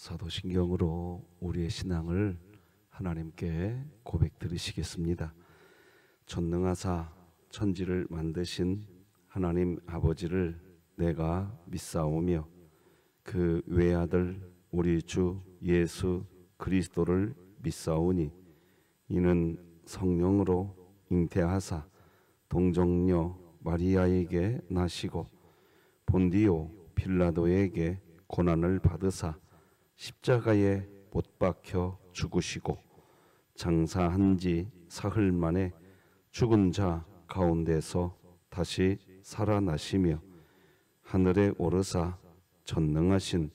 사도신경으로 우리의 신앙을 하나님께 고백 드리시겠습니다. 전능하사 천지를 만드신 하나님 아버지를 내가 믿사오며 그 외아들 우리 주 예수 그리스도를 믿사오니 이는 성령으로 잉태하사 동정녀 마리아에게 나시고 본디오 빌라도에게 고난을 받으사 십자가에 못 박혀 죽으시고 장사한 지 사흘 만에 죽은 자 가운데서 다시 살아나시며 하늘에 오르사 전능하신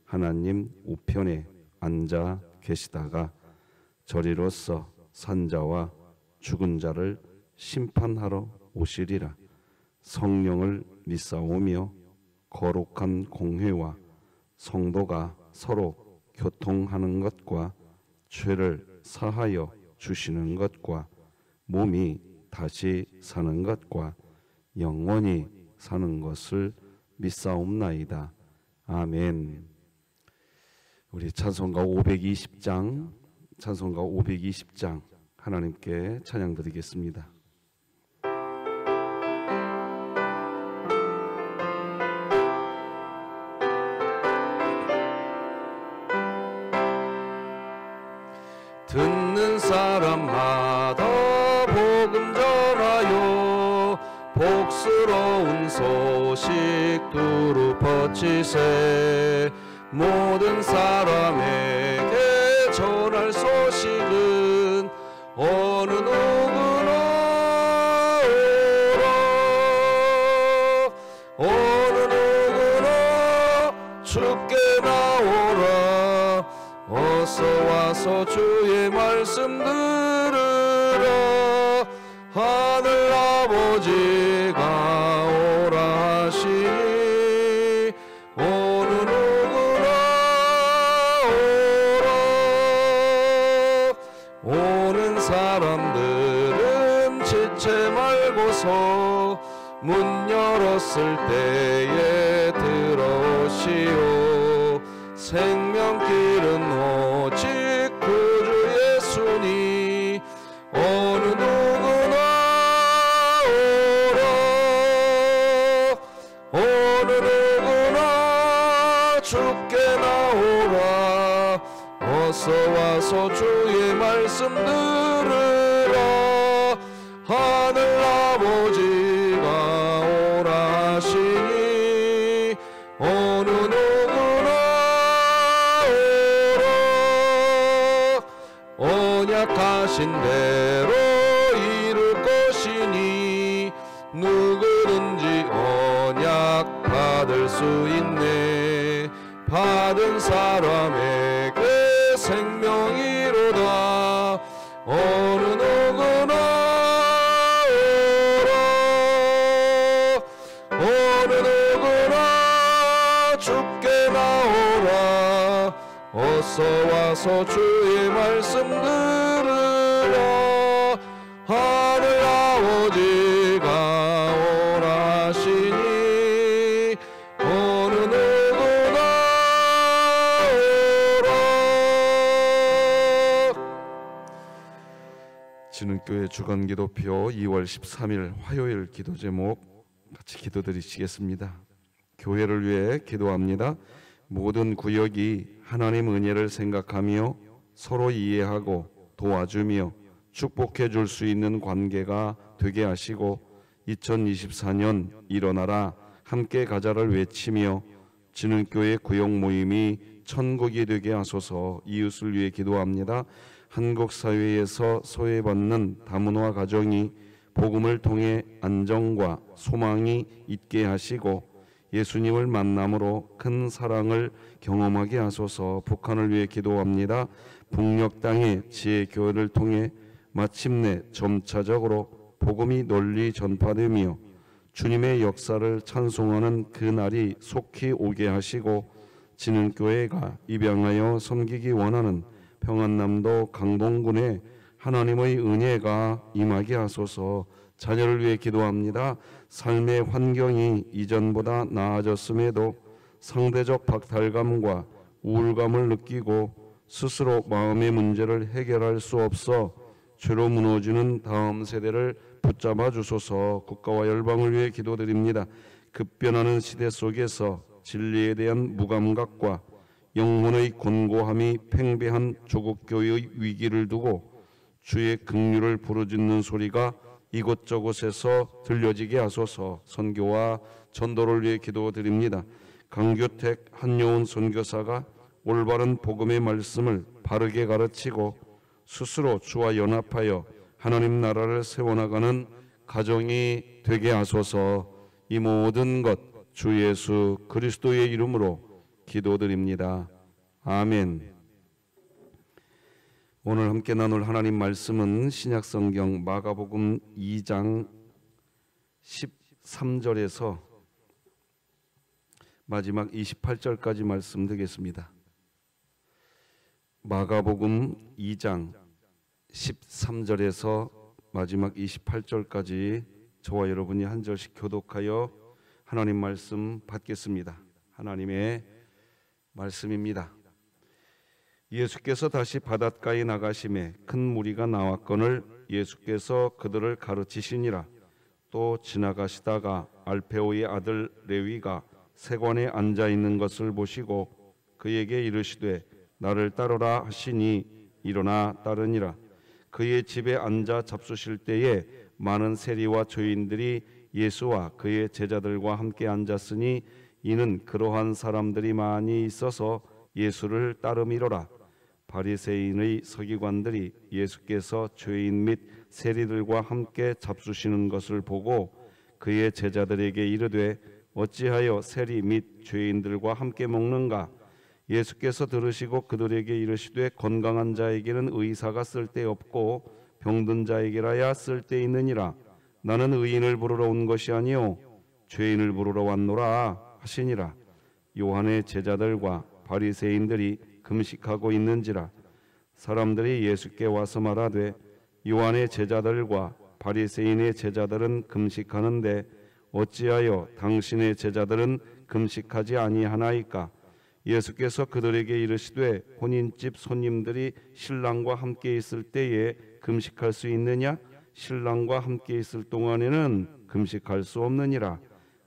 하나님 우편에 앉아 계시다가 저리로서 산자와 죽은 자를 심판하러 오시리라. 성령을 믿사오며 거룩한 공회와 성도가 서로 교통하는 것과 죄를 사하여 주시는 것과 몸이 다시 사는 것과 영원히 사는 것을 믿사옵나이다. 아멘. 우리 찬송가 520장 하나님께 찬양 드리겠습니다. 듣는 사람마다 복음 전하여 복스러운 소식 두루 퍼치세. 모든 사람에게 전할 소식은 어느 누구나 오라. 어느 누구나 주께 나오라. 어서 와서 주의 말씀 들으라. 하늘 아버지가 오라 하시니 어느 누구나 오라. 오는 사람들은 지체 말고서 문 열었을 때에 들어오시오. 생명길은 오직 구주 예수니 어느 누구나 오라. 어느 누구나 주께 나오라. 어서 와서 주의 말씀 들으라. 하늘 아버지가 오라 하시니 어느 누구나 언약하신 대로 이룰 것이니 누구든지 언약 받을 수 있네. 받은 사람에게 생명이로다. 어느 누구나 오라. 어느 누구나 주께 나오라. 어서 와서 주의 말씀 들으라. 하늘 아버지가 오라 하시니 어느 누구나 오라. 진흥교회 주간기도표 2월 13일 화요일 기도 제목 같이 기도드리시겠습니다. 교회를 위해 기도합니다. 모든 구역이 하나님 은혜를 생각하며 서로 이해하고 도와주며 축복해 줄 수 있는 관계가 되게 하시고 2024년 일어나라 함께 가자를 외치며 진흥교회 구역 모임이 천국이 되게 하소서. 이웃을 위해 기도합니다. 한국 사회에서 소외받는 다문화 가정이 복음을 통해 안정과 소망이 있게 하시고 예수님을 만남으로 큰 사랑을 경험하게 하소서. 북한을 위해 기도합니다. 북녘 땅의 지혜 교회를 통해 마침내 점차적으로 복음이 널리 전파되며 주님의 역사를 찬송하는 그 날이 속히 오게 하시고 진흥교회가 입양하여 섬기기 원하는 평안남도 강동군에 하나님의 은혜가 임하게 하소서. 자녀를 위해 기도합니다. 삶의 환경이 이전보다 나아졌음에도 상대적 박탈감과 우울감을 느끼고 스스로 마음의 문제를 해결할 수 없어 죄로 무너지는 다음 세대를 붙잡아 주소서. 국가와 열방을 위해 기도드립니다. 급변하는 시대 속에서 진리에 대한 무감각과 영혼의 곤고함이 팽배한 조국 교회의 위기를 두고 주의 긍휼을 부르짖는 소리가 이곳저곳에서 들려지게 하소서. 선교와 전도를 위해 기도드립니다. 강규택 한여운 선교사가 올바른 복음의 말씀을 바르게 가르치고 스스로 주와 연합하여 하나님 나라를 세워나가는 가정이 되게 하소서. 이 모든 것 주 예수 그리스도의 이름으로 기도드립니다. 아멘. 오늘 함께 나눌 하나님 말씀은 신약성경 마가복음 2장 13절에서 마지막 28절까지 말씀 드리겠습니다. 마가복음 2장 13절에서 마지막 28절까지 저와 여러분이 한 절씩 교독하여 하나님 말씀 받겠습니다. 하나님의 말씀입니다. 예수께서 다시 바닷가에 나가심에 큰 무리가 나왔거늘 예수께서 그들을 가르치시니라. 또 지나가시다가 알페오의 아들 레위가 세관에 앉아 있는 것을 보시고 그에게 이르시되 나를 따르라 하시니 일어나 따르니라. 그의 집에 앉아 잡수실 때에 많은 세리와 죄인들이 예수와 그의 제자들과 함께 앉았으니 이는 그러한 사람들이 많이 있어서 예수를 따름이로라. 바리새인의 서기관들이 예수께서 죄인 및 세리들과 함께 잡수시는 것을 보고 그의 제자들에게 이르되 어찌하여 세리 및 죄인들과 함께 먹는가? 예수께서 들으시고 그들에게 이르시되 건강한 자에게는 의사가 쓸데없고 병든 자에게라야 쓸데있느니라. 나는 의인을 부르러 온 것이 아니요 죄인을 부르러 왔노라 하시니라. 요한의 제자들과 바리새인들이 금식하고 있는지라. 사람들이 예수께 와서 말하되 요한의 제자들과 바리새인의 제자들은 금식하는데 어찌하여 당신의 제자들은 금식하지 아니하나이까? 예수께서 그들에게 이르시되 혼인집 손님들이 신랑과 함께 있을 때에 금식할 수 있느냐? 신랑과 함께 있을 동안에는 금식할 수 없느니라.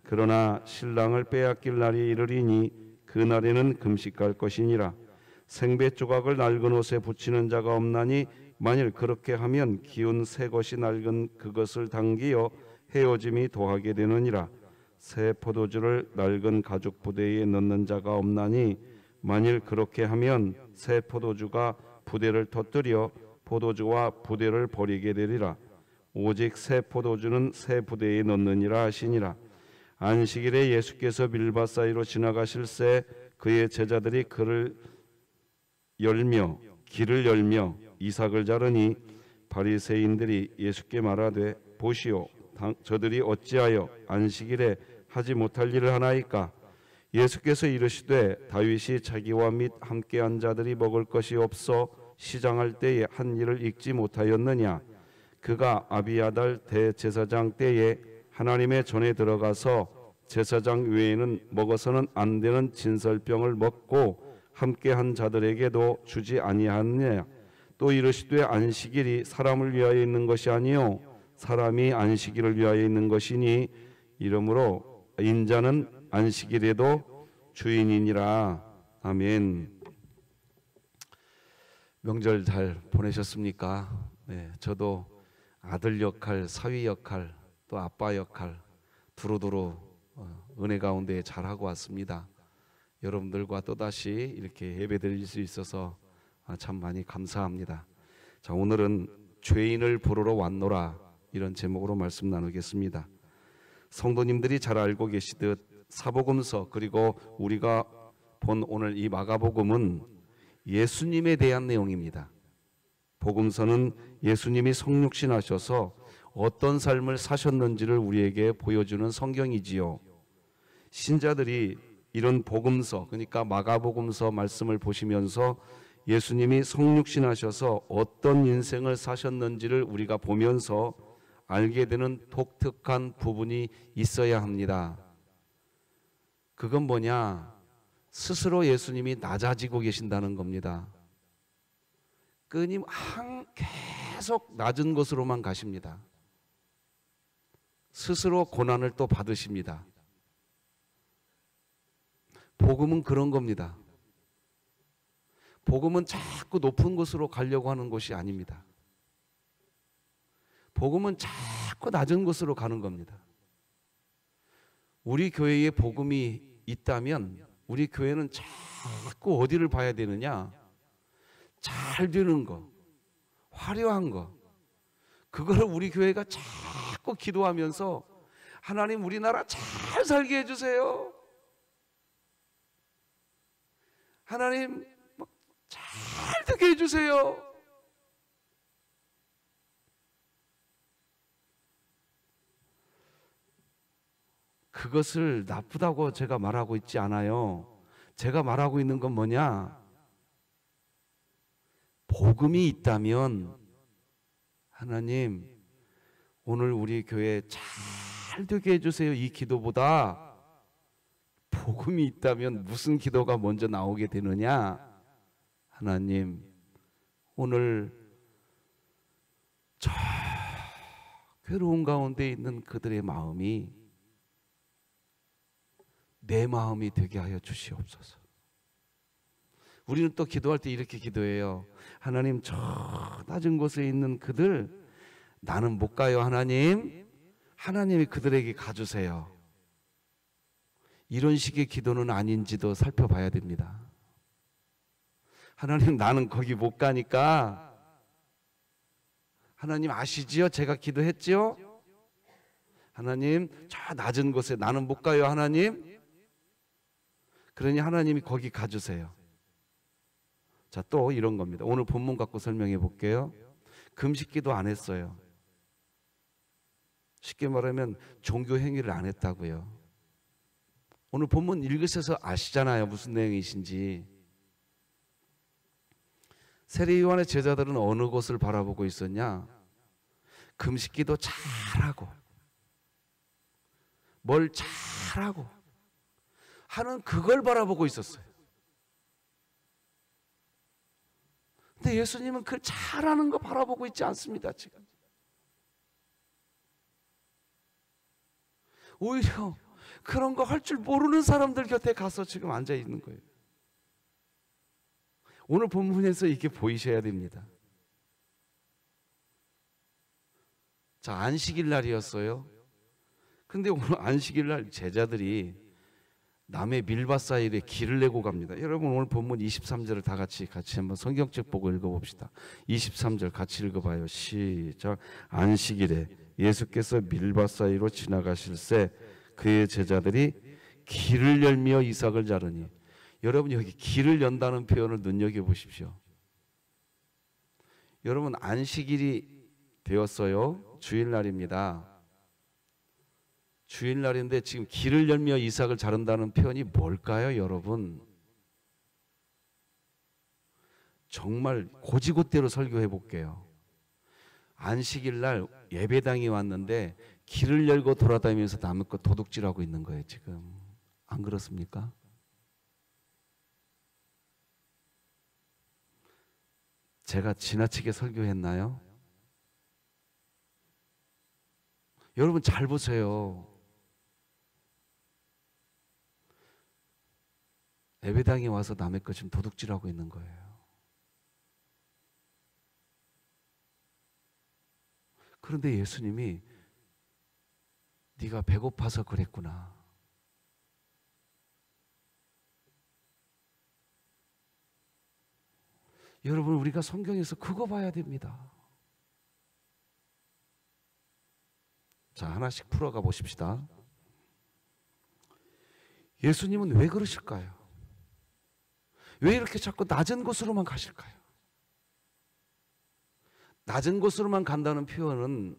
그러나 신랑을 빼앗길 날이 이르리니 그 날에는 금식할 것이니라. 생배 조각을 낡은 옷에 붙이는 자가 없나니 만일 그렇게 하면 기운 새 것이 낡은 그것을 당기어 헤어짐이 더하게 되느니라. 새 포도주를 낡은 가죽 부대에 넣는 자가 없나니 만일 그렇게 하면 새 포도주가 부대를 터뜨려 포도주와 부대를 버리게 되리라. 오직 새 포도주는 새 부대에 넣느니라 하시니라. 안식일에 예수께서 밀밭 사이로 지나가실새 그의 제자들이 길을 열며 이삭을 자르니 바리새인들이 예수께 말하되 보시오 저들이 어찌하여 안식일에 하지 못할 일을 하나이까? 예수께서 이르시되 다윗이 자기와 및 함께한 자들이 먹을 것이 없어 시장할 때에 한 일을 잊지 못하였느냐? 그가 아비아달 대제사장 때에 하나님의 전에 들어가서 제사장 외에는 먹어서는 안 되는 진설병을 먹고 함께한 자들에게도 주지 아니하느냐? 또 이르시되 안식일이 사람을 위하여 있는 것이 아니요 사람이 안식일을 위하여 있는 것이니 이러므로 인자는 안식일에도 주인이니라. 아멘. 명절 잘 보내셨습니까? 네, 저도 아들 역할, 사위 역할, 또 아빠 역할 두루두루 은혜 가운데 잘하고 왔습니다. 여러분들과 또다시 이렇게 예배드릴 수 있어서 참 많이 감사합니다. 자, 오늘은 죄인을 부르러 왔노라 이런 제목으로 말씀 나누겠습니다. 성도님들이 잘 알고 계시듯 사복음서 그리고 우리가 본 오늘 이 마가복음은 예수님에 대한 내용입니다. 복음서는 예수님이 성육신하셔서 어떤 삶을 사셨는지를 우리에게 보여주는 성경이지요. 신자들이 이런 복음서 그러니까 마가복음서 말씀을 보시면서 예수님이 성육신하셔서 어떤 인생을 사셨는지를 우리가 보면서 알게 되는 독특한 부분이 있어야 합니다. 그건 뭐냐? 스스로 예수님이 낮아지고 계신다는 겁니다. 계속 낮은 곳으로만 가십니다. 스스로 고난을 또 받으십니다. 복음은 그런 겁니다. 복음은 자꾸 높은 곳으로 가려고 하는 곳이 아닙니다. 복음은 자꾸 낮은 곳으로 가는 겁니다. 우리 교회에 복음이 있다면 우리 교회는 자꾸 어디를 봐야 되느냐? 잘 되는 거, 화려한 거, 그걸 우리 교회가 자꾸 기도하면서 하나님 우리나라 잘 살게 해주세요. 하나님 잘 되게 해주세요. 그것을 나쁘다고 제가 말하고 있지 않아요. 제가 말하고 있는 건 뭐냐? 복음이 있다면 하나님 오늘 우리 교회 잘 되게 해주세요 이 기도보다 복음이 있다면 무슨 기도가 먼저 나오게 되느냐? 하나님 오늘 저 괴로운 가운데 있는 그들의 마음이 내 마음이 되게 하여 주시옵소서. 우리는 또 기도할 때 이렇게 기도해요. 하나님 저 낮은 곳에 있는 그들 나는 못 가요. 하나님 하나님이 그들에게 가주세요. 이런 식의 기도는 아닌지도 살펴봐야 됩니다. 하나님 나는 거기 못 가니까 하나님 아시지요? 제가 기도했지요? 하나님 저 낮은 곳에 나는 못 가요. 하나님 그러니 하나님이 거기 가주세요. 자, 또 이런 겁니다. 오늘 본문 갖고 설명해 볼게요. 금식기도 안 했어요. 쉽게 말하면 종교 행위를 안 했다고요. 오늘 본문 읽으셔서 아시잖아요. 무슨 내용이신지. 세례 요한의 제자들은 어느 곳을 바라보고 있었냐? 금식기도 잘하고 뭘 잘하고 하는 그걸 바라보고 있었어요. 근데 예수님은 그 잘하는 거 바라보고 있지 않습니다. 지금 오히려 그런 거 할 줄 모르는 사람들 곁에 가서 지금 앉아 있는 거예요. 오늘 본문에서 이게 보이셔야 됩니다. 자, 안식일 날이었어요. 근데 오늘 안식일 날 제자들이 남의 밀밭 사이에 길을 내고 갑니다. 여러분 오늘 본문 23절을 다 같이 한번 성경책 보고 읽어봅시다. 23절 같이 읽어봐요. 시작. 안식일에 예수께서 밀밭 사이로 지나가실새 그의 제자들이 길을 열며 이삭을 자르니. 여러분 여기 길을 연다는 표현을 눈여겨보십시오. 여러분 안식일이 되었어요. 주일날입니다. 주일날인데 지금 길을 열며 이삭을 자른다는 표현이 뭘까요, 여러분? 정말 고지곳대로 설교해 볼게요. 안식일날 예배당이 왔는데 길을 열고 돌아다니면서 남의 거 도둑질하고 있는 거예요, 지금. 안 그렇습니까? 제가 지나치게 설교했나요? 여러분 잘 보세요. 예배당에 와서 남의 것 지금 도둑질하고 있는 거예요. 그런데 예수님이 네가 배고파서 그랬구나. 여러분 우리가 성경에서 그거 봐야 됩니다. 자, 하나씩 풀어가 보십시다. 예수님은 왜 그러실까요? 왜 이렇게 자꾸 낮은 곳으로만 가실까요? 낮은 곳으로만 간다는 표현은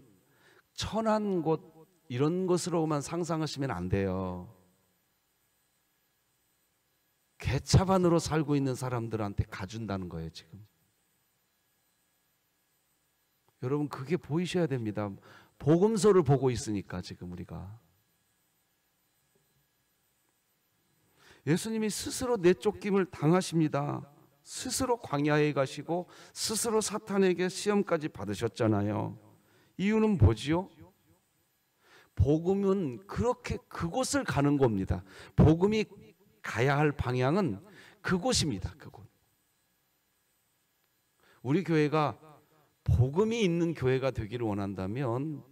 천한 곳 이런 것으로만 상상하시면 안 돼요. 개차반으로 살고 있는 사람들한테 가준다는 거예요, 지금. 여러분 그게 보이셔야 됩니다. 복음서를 보고 있으니까 지금 우리가. 예수님이 스스로 내쫓김을 당하십니다. 스스로 광야에 가시고 스스로 사탄에게 시험까지 받으셨잖아요. 이유는 뭐지요? 복음은 그렇게 그곳을 가는 겁니다. 복음이 가야 할 방향은 그곳입니다. 그곳. 우리 교회가 복음이 있는 교회가 되기를 원한다면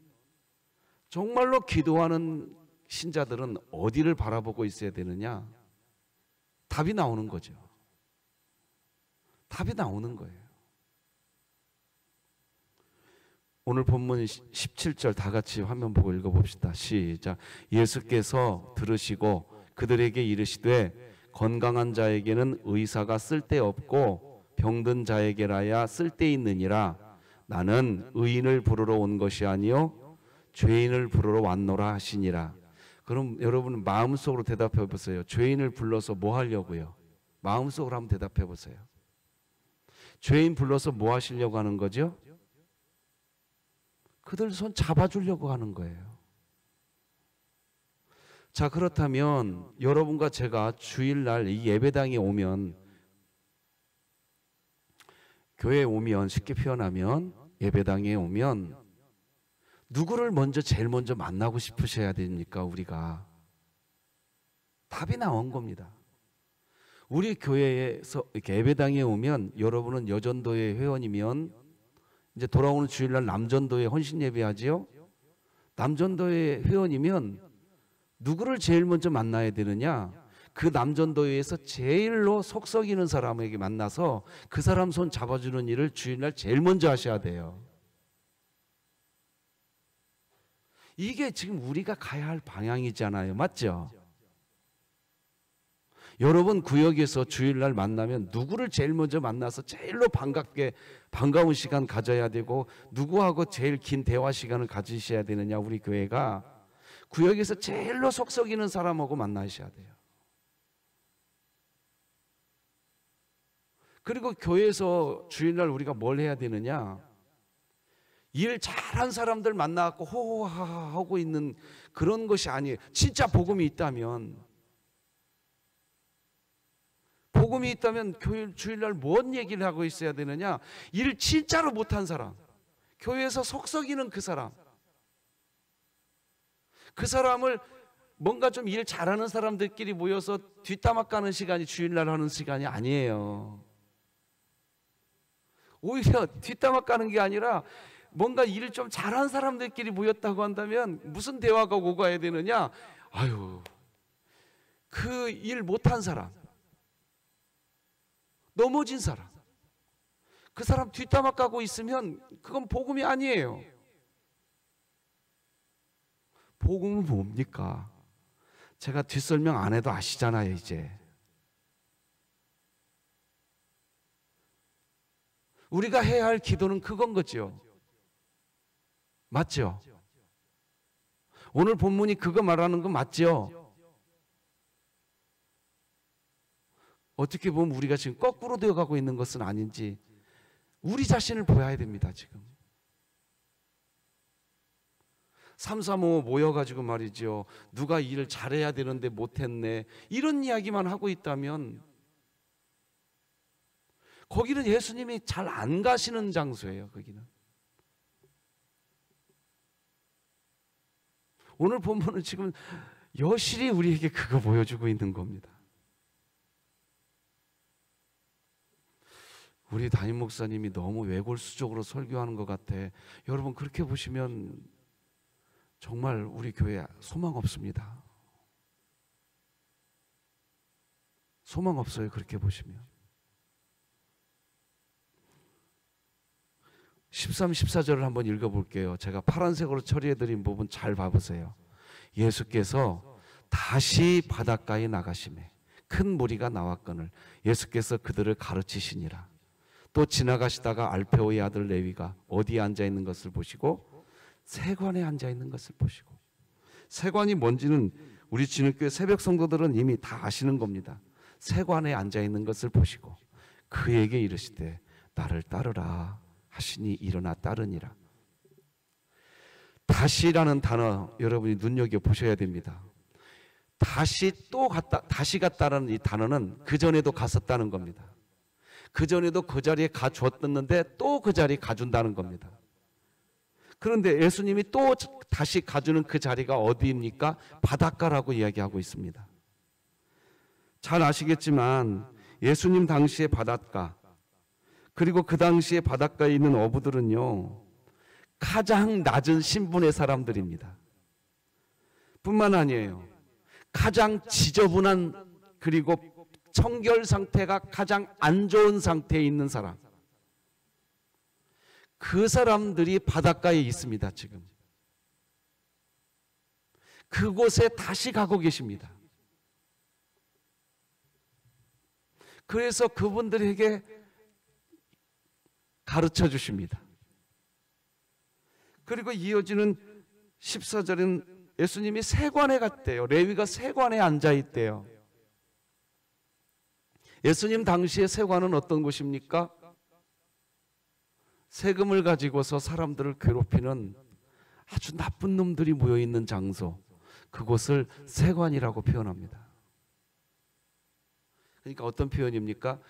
정말로 기도하는 신자들은 어디를 바라보고 있어야 되느냐? 답이 나오는 거죠. 답이 나오는 거예요. 오늘 본문 17절 다 같이 화면 보고 읽어봅시다. 시작. 예수께서 들으시고 그들에게 이르시되 건강한 자에게는 의사가 쓸데없고 병든 자에게라야 쓸데있느니라. 나는 의인을 부르러 온 것이 아니요 죄인을 부르러 왔노라 하시니라. 그럼 여러분 마음속으로 대답해 보세요. 죄인을 불러서 뭐 하려고요? 마음속으로 한번 대답해 보세요. 죄인 불러서 뭐 하시려고 하는 거죠? 그들 손 잡아주려고 하는 거예요. 자, 그렇다면 여러분과 제가 주일날 이 예배당에 오면, 교회에 오면, 쉽게 표현하면 예배당에 오면 누구를 제일 먼저 만나고 싶으셔야 됩니까? 우리가 답이 나온 겁니다. 우리 교회에서 이렇게 예배당에 오면, 여러분은 여전도회 회원이면 이제 돌아오는 주일날 남전도회 헌신 예배하지요. 남전도회 회원이면 누구를 제일 먼저 만나야 되느냐? 그 남전도회에서 제일로 속 썩이는 사람에게 만나서 그 사람 손 잡아주는 일을 주일날 제일 먼저 하셔야 돼요. 이게 지금 우리가 가야 할 방향이잖아요. 맞죠? 여러분 구역에서 주일날 만나면 누구를 제일 먼저 만나서 제일로 반가운 시간 가져야 되고, 누구하고 제일 긴 대화 시간을 가지셔야 되느냐? 우리 교회가 구역에서 제일로 속 썩이는 사람하고 만나셔야 돼요. 그리고 교회에서 주일날 우리가 뭘 해야 되느냐? 일 잘한 사람들 만나갖고 호호하하 하고 있는 그런 것이 아니에요. 진짜 복음이 있다면, 주일날 뭔 얘기를 하고 있어야 되느냐? 일 진짜로 못한 사람, 교회에서 속 썩이는 그 사람을 뭔가 좀 일 잘하는 사람들끼리 모여서 뒷담화 까는 시간이 주일날 하는 시간이 아니에요. 오히려 뒷담화 까는 게 아니라 뭔가 일을 좀 잘한 사람들끼리 모였다고 한다면 무슨 대화가 오고 가야 되느냐? 아유, 그 일 못한 사람, 넘어진 사람, 그 사람 뒷담화 까고 있으면 그건 복음이 아니에요. 복음은 뭡니까? 제가 뒷설명 안 해도 아시잖아요. 이제 우리가 해야 할 기도는 그건 거죠. 맞죠? 오늘 본문이 그거 말하는 거 맞죠? 어떻게 보면 우리가 지금 거꾸로 되어가고 있는 것은 아닌지 우리 자신을 보아야 됩니다. 지금 335 모여가지고 말이죠, 누가 일을 잘해야 되는데 못했네, 이런 이야기만 하고 있다면 거기는 예수님이 잘 안 가시는 장소예요. 거기는. 오늘 본문은 지금 여실히 우리에게 그거 보여주고 있는 겁니다. 우리 담임 목사님이 너무 외골수적으로 설교하는 것 같아. 여러분 그렇게 보시면 정말 우리 교회 소망 없습니다. 소망 없어요. 그렇게 보시면. 13, 14절을 한번 읽어볼게요. 제가 파란색으로 처리해드린 부분 잘 봐보세요. 예수께서 다시 바닷가에 나가시매 큰 무리가 나왔거늘 예수께서 그들을 가르치시니라. 또 지나가시다가 알페오의 아들 레위가 어디에 앉아있는 것을 보시고 세관에 앉아있는 것을 보시고, 세관이 뭔지는 우리 진흙교회 새벽 성도들은 이미 다 아시는 겁니다. 세관에 앉아있는 것을 보시고 그에게 이르시되 나를 따르라 하시니 일어나 따르니라. 다시라는 단어 여러분이 눈여겨보셔야 됩니다. 다시 갔다는 이 단어는 그 전에도 갔었다는 겁니다. 그 전에도 그 자리에 가주었었는데 또 그 자리에 가준다는 겁니다. 그런데 예수님이 또 다시 가주는 그 자리가 어디입니까? 바닷가라고 이야기하고 있습니다. 잘 아시겠지만 예수님 당시의 바닷가, 그리고 그 당시에 바닷가에 있는 어부들은요, 가장 낮은 신분의 사람들입니다. 뿐만 아니에요, 가장 지저분한, 그리고 청결 상태가 가장 안 좋은 상태에 있는 사람, 그 사람들이 바닷가에 있습니다. 지금 그곳에 다시 가고 계십니다. 그래서 그분들에게 가르쳐 주십니다. 그리고 이어지는 14절은 예수님이 세관에 갔대요. 레위가 세관에 앉아 있대요. 예수님 당시의 세관은 어떤 곳입니까? 세금을 가지고서 사람들을 괴롭히는 아주 나쁜 놈들이 모여있는 장소, 그곳을 세관이라고 표현합니다. 그러니까 어떤 표현입니까?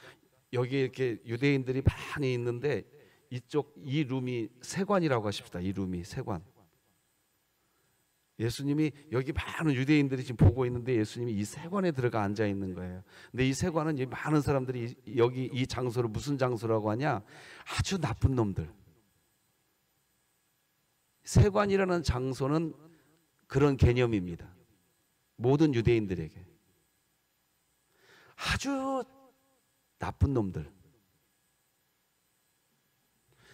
여기 이렇게 유대인들이 많이 있는데 이 룸이 세관이라고 하십시다. 이 룸이 세관. 예수님이 여기 많은 유대인들이 지금 보고 있는데 예수님이 이 세관에 들어가 앉아 있는 거예요. 근데 이 세관은 이 많은 사람들이 여기 이 장소를 무슨 장소라고 하냐? 아주 나쁜 놈들. 세관이라는 장소는 그런 개념입니다. 모든 유대인들에게 아주 나쁜 놈들.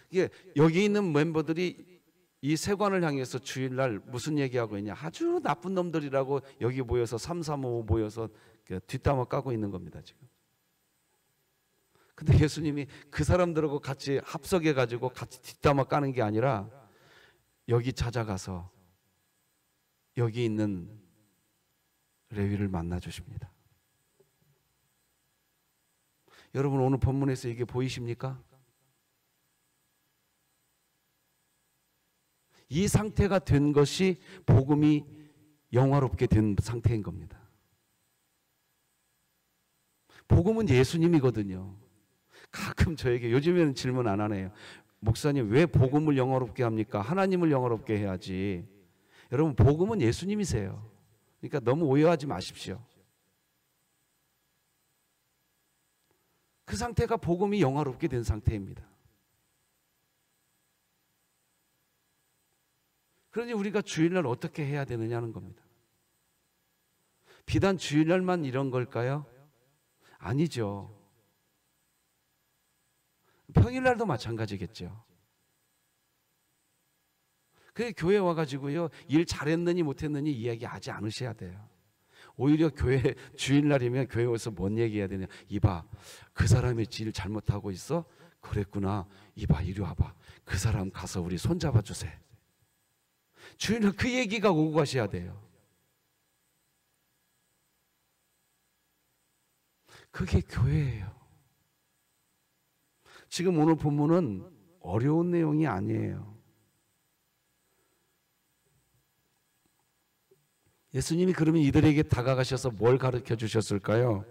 이게 여기 있는 멤버들이 이 세관을 향해서 주일날 무슨 얘기하고 있냐? 아주 나쁜 놈들이라고 여기 모여서 335 모여서 뒷담화 까고 있는 겁니다, 지금. 근데 예수님이 그 사람들하고 같이 합석해 가지고 같이 뒷담화 까는 게 아니라 여기 찾아가서 여기 있는 레위를 만나 주십니다. 여러분, 오늘 본문에서 이게 보이십니까? 이 상태가 된 것이 복음이 영화롭게 된 상태인 겁니다. 복음은 예수님이거든요. 가끔 저에게 요즘에는 질문 안 하네요. 목사님, 왜 복음을 영화롭게 합니까? 하나님을 영화롭게 해야지. 여러분, 복음은 예수님이세요. 그러니까 너무 오해하지 마십시오. 그 상태가 복음이 영화롭게 된 상태입니다. 그러니 우리가 주일날 어떻게 해야 되느냐는 겁니다. 비단 주일날만 이런 걸까요? 아니죠. 평일날도 마찬가지겠죠. 그 교회 와가지고요, 일 잘했느니 못했느니 이야기하지 않으셔야 돼요. 오히려 교회 주일날이면 교회 와서 뭔 얘기해야 되냐? 이봐, 그 사람이 일 잘못하고 있어? 그랬구나. 이봐, 이리 와봐. 그 사람 가서 우리 손잡아 주세요. 주일날 그 얘기가 오고 가셔야 돼요. 그게 교회예요. 지금 오늘 본문은 어려운 내용이 아니에요. 예수님이 그러면 이들에게 다가가셔서 뭘 가르쳐 주셨을까요?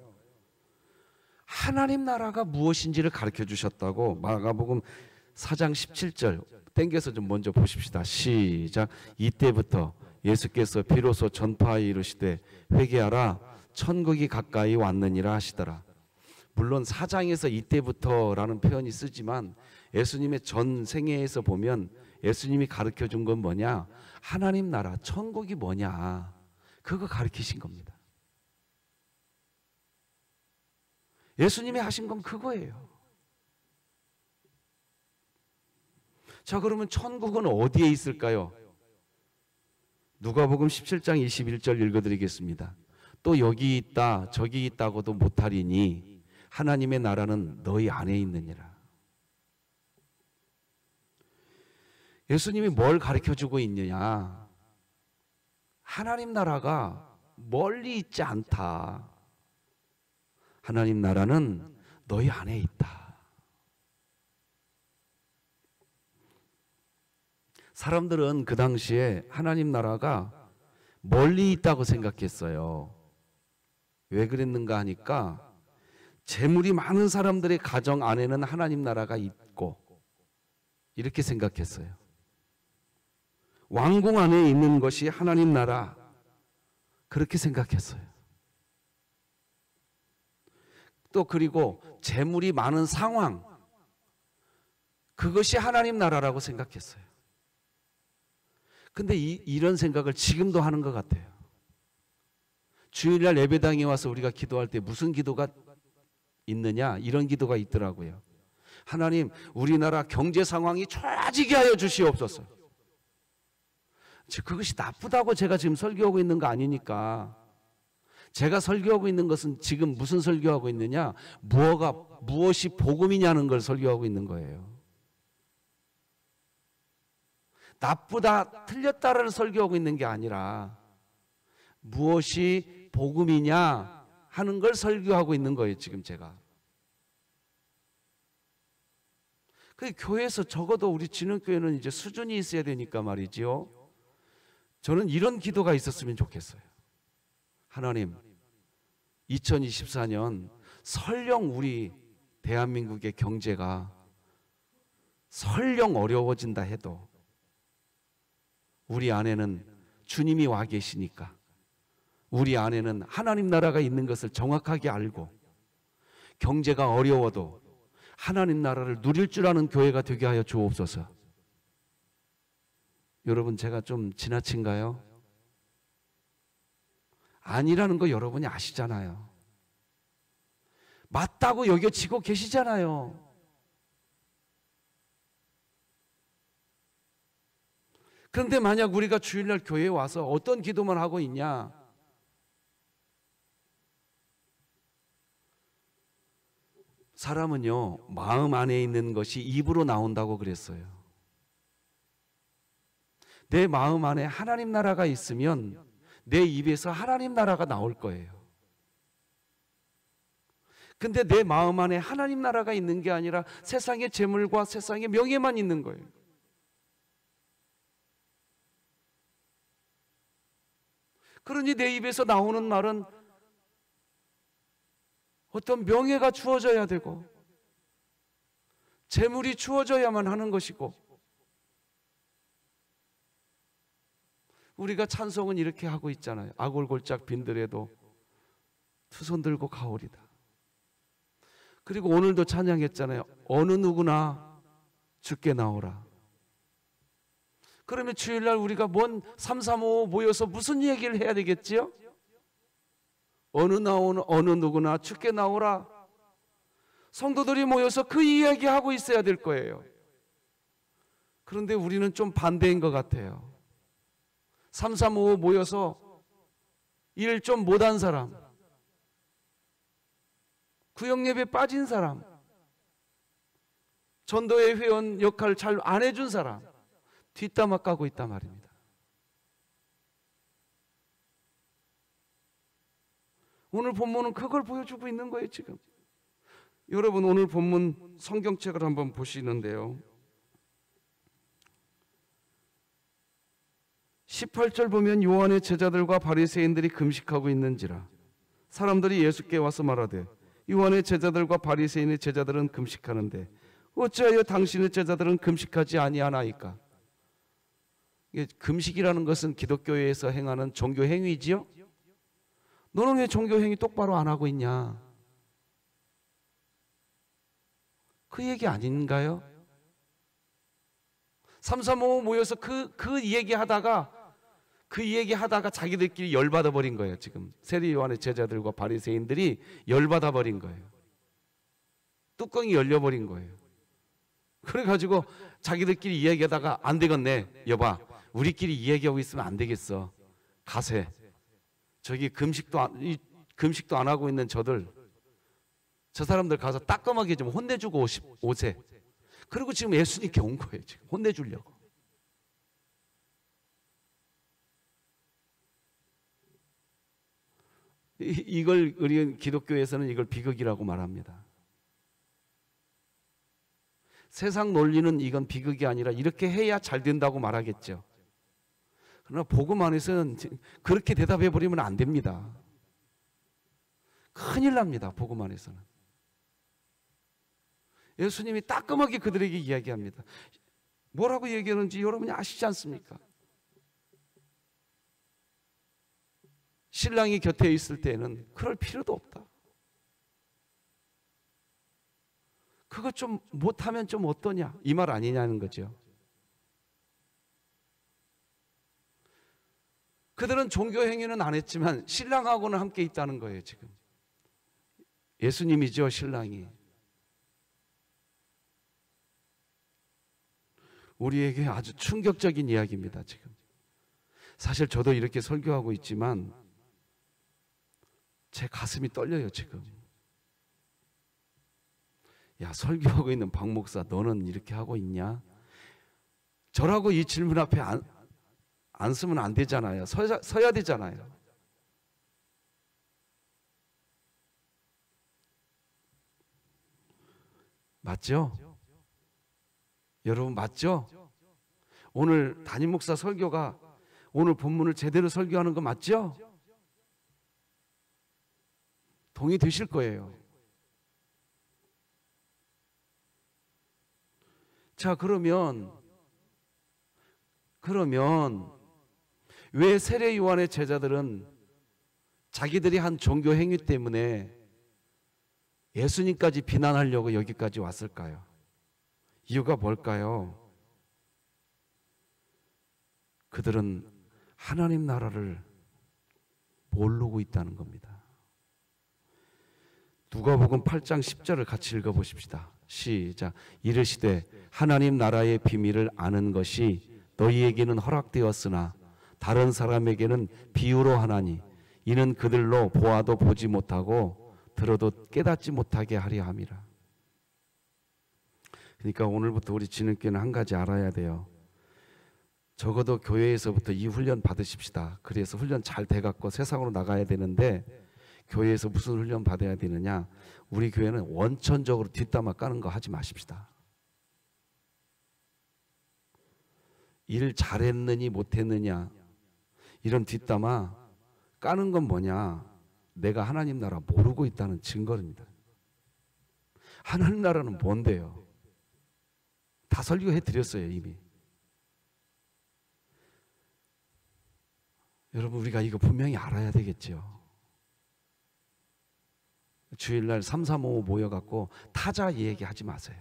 하나님 나라가 무엇인지를 가르쳐 주셨다고. 마가복음 4장 17절 땡겨서 좀 먼저 보십시다. 시작. 이때부터 예수께서 비로소 전파하여 이르시되 회개하라, 천국이 가까이 왔느니라 하시더라. 물론 4장에서 이때부터라는 표현이 쓰지만 예수님의 전 생애에서 보면 예수님이 가르쳐 준 건 뭐냐? 하나님 나라, 천국이 뭐냐? 그거 가르치신 겁니다. 예수님이 하신 건 그거예요. 자, 그러면 천국은 어디에 있을까요? 누가복음 17장 21절 읽어드리겠습니다. 또 여기 있다 저기 있다고도 못하리니 하나님의 나라는 너희 안에 있느니라. 예수님이 뭘 가르쳐주고 있느냐? 하나님 나라가 멀리 있지 않다. 하나님 나라는 너희 안에 있다. 사람들은 그 당시에 하나님 나라가 멀리 있다고 생각했어요. 왜 그랬는가 하니까 재물이 많은 사람들의 가정 안에는 하나님 나라가 있고 이렇게 생각했어요. 왕궁 안에 있는 것이 하나님 나라, 그렇게 생각했어요. 또 그리고 재물이 많은 상황, 그것이 하나님 나라라고 생각했어요. 근데 이런 생각을 지금도 하는 것 같아요. 주일날 예배당에 와서 우리가 기도할 때 무슨 기도가 있느냐, 이런 기도가 있더라고요. 하나님, 우리나라 경제 상황이 좋아지게 하여 주시옵소서. 그것이 나쁘다고 제가 지금 설교하고 있는 거 아니니까. 제가 설교하고 있는 것은 지금 무슨 설교하고 있느냐, 무엇이 복음이냐는 걸 설교하고 있는 거예요. 나쁘다, 틀렸다를 설교하고 있는 게 아니라 무엇이 복음이냐 하는 걸 설교하고 있는 거예요, 지금 제가. 그 교회에서 적어도 우리 진흥교회는 이제 수준이 있어야 되니까 말이지요. 저는 이런 기도가 있었으면 좋겠어요. 하나님, 2024년 설령 우리 대한민국의 경제가 설령 어려워진다 해도 우리 안에는 주님이 와 계시니까, 우리 안에는 하나님 나라가 있는 것을 정확하게 알고 경제가 어려워도 하나님 나라를 누릴 줄 아는 교회가 되게 하여 주옵소서. 여러분, 제가 좀 지나친가요? 아니라는 거 여러분이 아시잖아요. 맞다고 여겨지고 계시잖아요. 그런데 만약 우리가 주일날 교회에 와서 어떤 기도만 하고 있냐? 사람은요, 마음 안에 있는 것이 입으로 나온다고 그랬어요. 내 마음 안에 하나님 나라가 있으면 내 입에서 하나님 나라가 나올 거예요. 근데 내 마음 안에 하나님 나라가 있는 게 아니라 세상의 재물과 세상의 명예만 있는 거예요. 그러니 내 입에서 나오는 말은 어떤 명예가 주어져야 되고 재물이 주어져야만 하는 것이고, 우리가 찬송은 이렇게 하고 있잖아요. 아골골짝 빈들에도 두 손 들고 가오리다. 그리고 오늘도 찬양했잖아요. 어느 누구나 주께 나오라. 그러면 주일날 우리가 뭔 335 모여서 무슨 얘기를 해야 되겠지요? 어느 누구나 주께 나오라. 성도들이 모여서 그 이야기하고 있어야 될 거예요. 그런데 우리는 좀 반대인 것 같아요. 335 모여서 일 좀 못한 사람, 구역예배 빠진 사람, 전도회 회원 역할 잘 안 해준 사람 뒷담화 까고 있단 말입니다. 오늘 본문은 그걸 보여주고 있는 거예요, 지금. 여러분, 오늘 본문 성경책을 한번 보시는데요. 18절 보면 요한의 제자들과 바리새인들이 금식하고 있는지라 사람들이 예수께 와서 말하되 요한의 제자들과 바리새인의 제자들은 금식하는데 어찌하여 당신의 제자들은 금식하지 아니하나이까? 금식이라는 것은 기독교에서 행하는 종교 행위지요? 너는 왜 종교 행위 똑바로 안 하고 있냐? 그 얘기 아닌가요? 335 모여서 그 얘기하다가 자기들끼리 열받아 버린 거예요. 지금 세리 요한의 제자들과 바리새인들이 열받아 버린 거예요. 뚜껑이 열려 버린 거예요. 그래가지고 자기들끼리 이야기하다가 안 되겠네. 여봐, 우리끼리 이야기하고 있으면 안 되겠어. 가세. 저기 금식도 안 하고 있는 저 사람들 가서 따끔하게 좀 혼내주고 오세. 그리고 지금 예수님께 온 거예요. 지금 혼내주려고. 이걸 우리 기독교에서는 이걸 비극이라고 말합니다. 세상 논리는 이건 비극이 아니라 이렇게 해야 잘 된다고 말하겠죠. 그러나 복음 안에서는 그렇게 대답해 버리면 안 됩니다. 큰일 납니다. 복음 안에서는. 예수님이 따끔하게 그들에게 이야기합니다. 뭐라고 얘기하는지 여러분이 아시지 않습니까? 신랑이 곁에 있을 때는 그럴 필요도 없다. 그거 좀 못하면 좀 어떠냐? 이 말 아니냐는 거죠. 그들은 종교 행위는 안 했지만 신랑하고는 함께 있다는 거예요. 지금 예수님이죠, 신랑이. 우리에게 아주 충격적인 이야기입니다. 지금 사실 저도 이렇게 설교하고 있지만 제 가슴이 떨려요. 지금 야, 설교하고 있는 박 목사, 너는 이렇게 하고 있냐? 저라고 이 질문 앞에 안 쓰면 안 되잖아요. 서야 되잖아요. 맞죠? 여러분 맞죠? 오늘 담임 목사 설교가 오늘 본문을 제대로 설교하는 거 맞죠? 동의되실 거예요. 자, 그러면 왜 세례 요한의 제자들은 자기들이 한 종교 행위 때문에 예수님까지 비난하려고 여기까지 왔을까요? 이유가 뭘까요? 그들은 하나님 나라를 모르고 있다는 겁니다. 누가복음 8장 10절을 같이 읽어보십시다. 시작. 이르시되 하나님 나라의 비밀을 아는 것이 너희에게는 허락되었으나 다른 사람에게는 비유로 하나니 이는 그들로 보아도 보지 못하고 들어도 깨닫지 못하게 하려 함이라. 그러니까 오늘부터 우리 진흥교회는 한 가지 알아야 돼요. 적어도 교회에서부터 이 훈련 받으십시다. 그래서 훈련 잘 돼갖고 세상으로 나가야 되는데 교회에서 무슨 훈련 받아야 되느냐? 우리 교회는 원천적으로 뒷담화 까는 거 하지 마십시다. 일 잘했느니 못했느냐 이런 뒷담화 까는 건 뭐냐? 내가 하나님 나라 모르고 있다는 증거입니다. 하나님 나라는 뭔데요? 다 설교해 드렸어요 이미. 여러분 우리가 이거 분명히 알아야 되겠죠. 주일날 335 모여갖고 타자 이야기하지 마세요.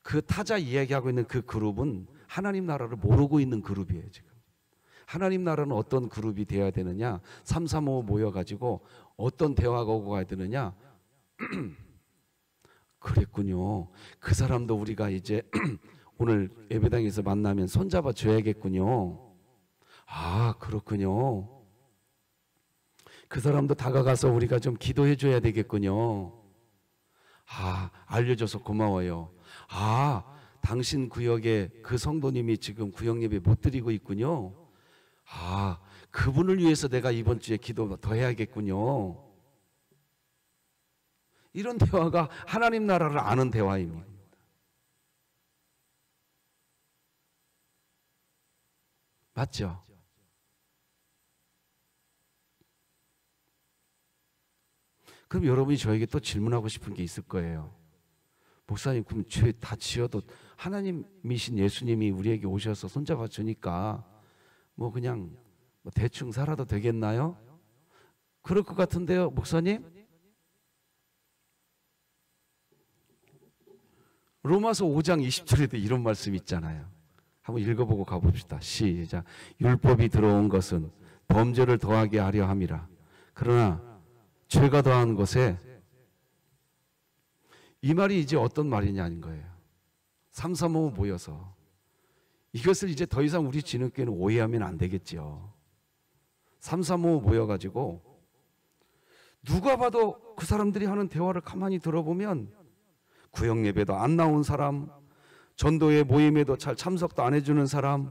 그 타자 이야기하고 있는 그 그룹은 하나님 나라를 모르고 있는 그룹이에요. 지금 하나님 나라는 어떤 그룹이 되어야 되느냐? 335 모여가지고 어떤 대화가 오고 가야 되느냐? 그랬군요. 그 사람도 우리가 이제 오늘 예배당에서 만나면 손잡아 줘야겠군요. 아, 그렇군요. 그 사람도 다가가서 우리가 좀 기도해 줘야 되겠군요. 아, 알려줘서 고마워요. 아, 당신 구역에 그 성도님이 지금 구역 예배 못 드리고 있군요. 아, 그분을 위해서 내가 이번 주에 기도 더 해야겠군요. 이런 대화가 하나님 나라를 아는 대화입니다. 맞죠? 그럼 여러분이 저에게 또 질문하고 싶은 게 있을 거예요. 목사님, 그럼 죄 다 지어도 하나님이신 예수님이 우리에게 오셔서 손잡아 주니까 뭐 그냥 뭐 대충 살아도 되겠나요? 그럴 것 같은데요, 목사님? 로마서 5장 20절에도 이런 말씀 있잖아요. 한번 읽어보고 가봅시다. 시작. 율법이 들어온 것은 범죄를 더하게 하려 함이라. 그러나 죄가 더한 것에, 이 말이 이제 어떤 말이냐는 거예요. 335 모여서 이것을 이제 더 이상 우리 진흥교회는 오해하면 안 되겠죠. 335 모여가지고 누가 봐도 그 사람들이 하는 대화를 가만히 들어보면 구역 예배도 안 나온 사람, 전도회 모임에도 잘 참석도 안 해주는 사람,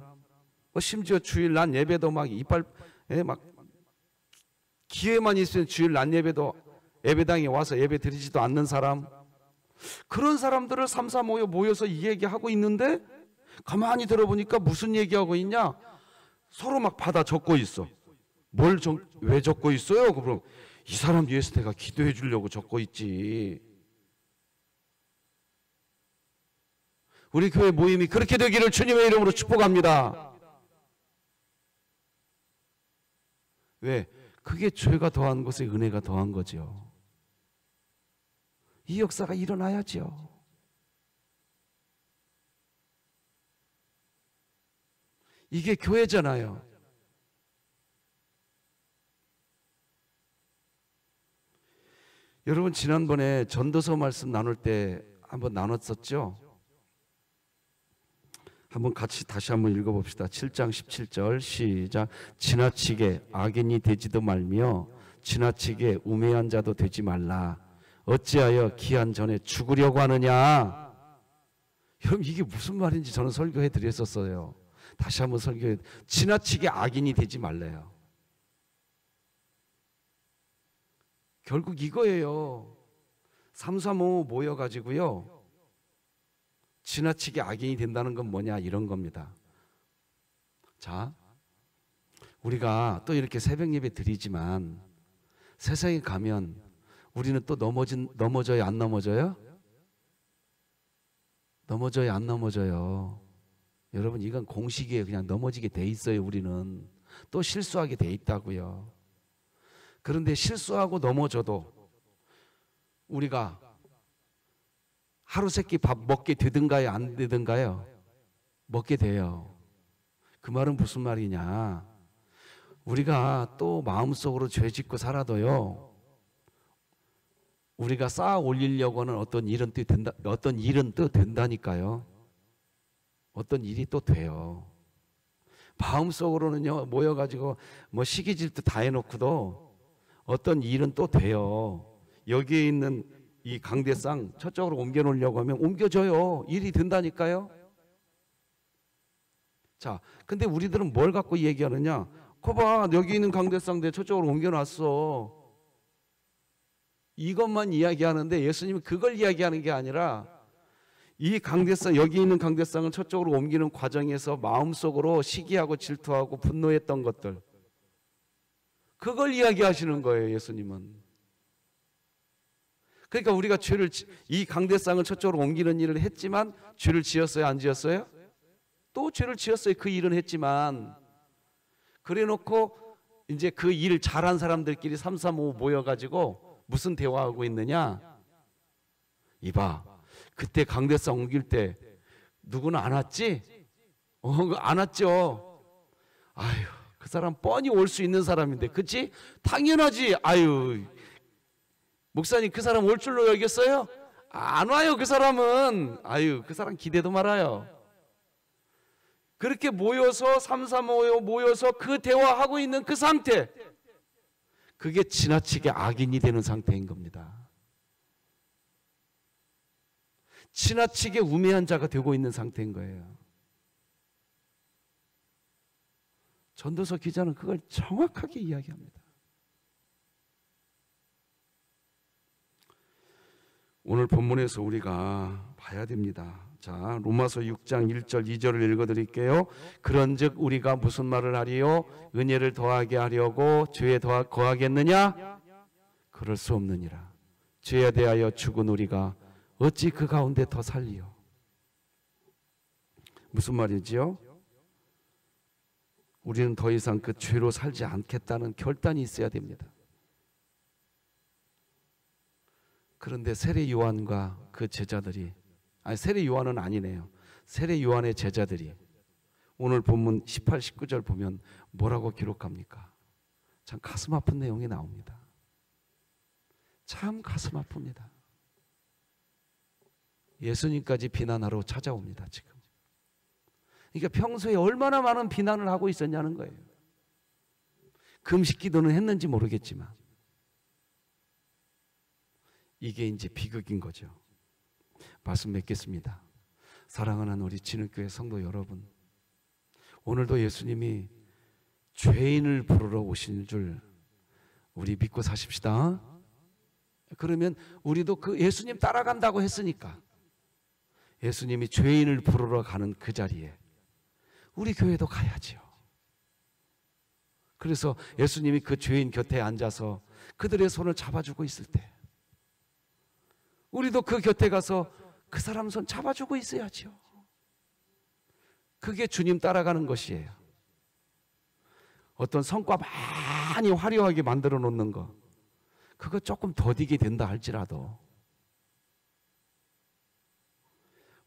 심지어 주일 난 예배도 막 이빨에 막 기회만 있으면 주일 난 예배도 예배당에 와서 예배 드리지도 않는 사람, 그런 사람들을 335 모여서 이 얘기하고 있는데 가만히 들어보니까 무슨 얘기하고 있냐? 서로 막 받아 적고 있어. 왜 적고 있어요? 그럼 이 사람 위해서 내가 기도해 주려고 적고 있지. 우리 교회 모임이 그렇게 되기를 주님의 이름으로 축복합니다. 왜? 그게 죄가 더한 것에 은혜가 더한 거죠. 이 역사가 일어나야죠. 이게 교회잖아요. 여러분 지난번에 전도서 말씀 나눌 때 한번 나눴었죠? 한번 같이 다시 한번 읽어봅시다. 7장 17절 시작. 지나치게 악인이 되지도 말며 지나치게 우매한 자도 되지 말라. 어찌하여 기한 전에 죽으려고 하느냐. 여러분 이게 무슨 말인지 저는 설교해 드렸었어요. 다시 한번 설교해. 지나치게 악인이 되지 말래요. 결국 이거예요. 335 모여가지고요, 지나치게 악인이 된다는 건 뭐냐, 이런 겁니다. 자, 우리가 또 이렇게 새벽 예배 드리지만 세상에 가면 우리는 또 넘어져요, 안 넘어져요? 넘어져요, 안 넘어져요? 여러분 이건 공식이에요. 그냥 넘어지게 돼 있어요. 우리는 또 실수하게 돼 있다고요. 그런데 실수하고 넘어져도 우리가 하루 세끼 밥 먹게 되든가요, 안 되든가요? 먹게 돼요. 그 말은 무슨 말이냐, 우리가 또 마음속으로 죄 짓고 살아도요, 우리가 쌓아 올리려고 하는 어떤 일은 또 된다니까요. 어떤 일이 또 돼요. 마음속으로는요 모여가지고 뭐 시기질도 다 해놓고도 어떤 일은 또 돼요. 여기에 있는 이 강대상 저쪽으로 옮겨 놓으려고 하면 옮겨져요. 일이 된다니까요. 자, 근데 우리들은 뭘 갖고 얘기하느냐? 거봐, 여기 있는 강대상 내 저쪽으로 옮겨 놨어. 이것만 이야기하는데 예수님은 그걸 이야기하는 게 아니라 이 강대상, 여기 있는 강대상을 저쪽으로 옮기는 과정에서 마음속으로 시기하고 질투하고 분노했던 것들, 그걸 이야기하시는 거예요, 예수님은. 그러니까 우리가 이 강대상을 저쪽으로 옮기는 일을 했지만 죄를 지었어요, 안 지었어요? 또 죄를 지었어요. 그 일은 했지만. 그래 놓고 이제 그 일 잘한 사람들끼리 335 모여가지고 무슨 대화하고 있느냐? 이봐, 그때 강대상 옮길 때 누구는 안 왔지? 안 왔죠. 아유, 그 사람 뻔히 올 수 있는 사람인데, 그치? 당연하지. 아유, 목사님 그 사람 올 줄로 여겼어요? 안 와요, 그 사람은. 아유, 그 사람 기대도 말아요. 그렇게 모여서 335 모여서 그 대화하고 있는 그 상태, 그게 지나치게 악인이 되는 상태인 겁니다. 지나치게 우매한 자가 되고 있는 상태인 거예요. 전도서 기자는 그걸 정확하게 이야기합니다. 오늘 본문에서 우리가 봐야 됩니다. 자, 로마서 6장 1절 2절을 읽어드릴게요. 그런즉 우리가 무슨 말을 하리요? 은혜를 더하게 하려고 죄에 거하겠느냐? 그럴 수 없느니라. 죄에 대하여 죽은 우리가 어찌 그 가운데 더 살리요? 무슨 말이지요? 우리는 더 이상 그 죄로 살지 않겠다는 결단이 있어야 됩니다. 그런데 세례 요한과 그 제자들이, 아니 세례 요한은 아니네요. 세례 요한의 제자들이 오늘 본문 18, 19절 보면 뭐라고 기록합니까? 참 가슴 아픈 내용이 나옵니다. 참 가슴 아픕니다. 예수님까지 비난하러 찾아옵니다, 지금. 그러니까 평소에 얼마나 많은 비난을 하고 있었냐는 거예요. 금식 기도는 했는지 모르겠지만 이게 이제 비극인 거죠. 말씀 맺겠습니다. 사랑하는 우리 진흙교회 성도 여러분, 오늘도 예수님이 죄인을 부르러 오신 줄 우리 믿고 사십시다. 그러면 우리도 그 예수님 따라간다고 했으니까 예수님이 죄인을 부르러 가는 그 자리에 우리 교회도 가야지요. 그래서 예수님이 그 죄인 곁에 앉아서 그들의 손을 잡아주고 있을 때 우리도 그 곁에 가서 그 사람 손 잡아주고 있어야죠. 그게 주님 따라가는 것이에요. 어떤 성과 많이 화려하게 만들어 놓는 거, 그거 조금 더디게 된다 할지라도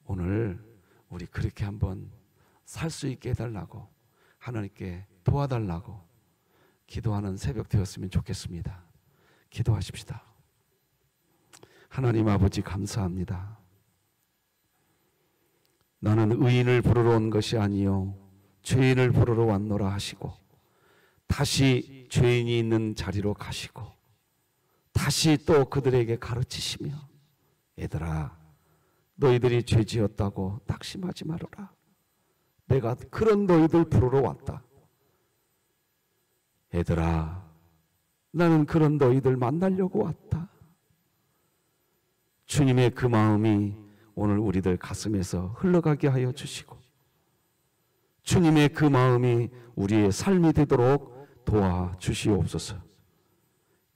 오늘 우리 그렇게 한번 살 수 있게 해달라고, 하나님께 도와달라고 기도하는 새벽 되었으면 좋겠습니다. 기도하십시다. 하나님 아버지, 감사합니다. 나는 의인을 부르러 온 것이 아니요 죄인을 부르러 왔노라 하시고, 다시 죄인이 있는 자리로 가시고 다시 또 그들에게 가르치시며, 얘들아 너희들이 죄지었다고 낙심하지 말아라. 내가 그런 너희들 부르러 왔다. 얘들아, 나는 그런 너희들 만나려고 왔다. 주님의 그 마음이 오늘 우리들 가슴에서 흘러가게 하여 주시고, 주님의 그 마음이 우리의 삶이 되도록 도와주시옵소서.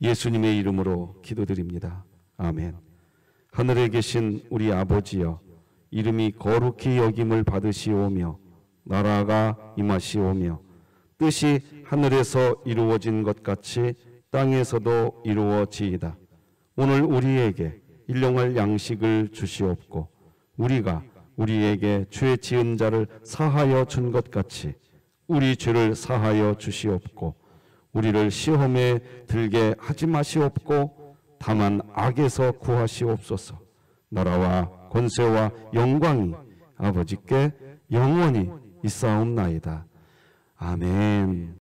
예수님의 이름으로 기도드립니다. 아멘. 하늘에 계신 우리 아버지여, 이름이 거룩히 여김을 받으시오며 나라가 임하시오며 뜻이 하늘에서 이루어진 것 같이 땅에서도 이루어지이다. 오늘 우리에게 일용할 양식을 주시옵고, 우리가 우리에게 죄 지은 자를 사하여 준 것 같이 우리 죄를 사하여 주시옵고, 우리를 시험에 들게 하지 마시옵고 다만 악에서 구하시옵소서. 나라와 권세와 영광이 아버지께 영원히 있사옵나이다. 아멘.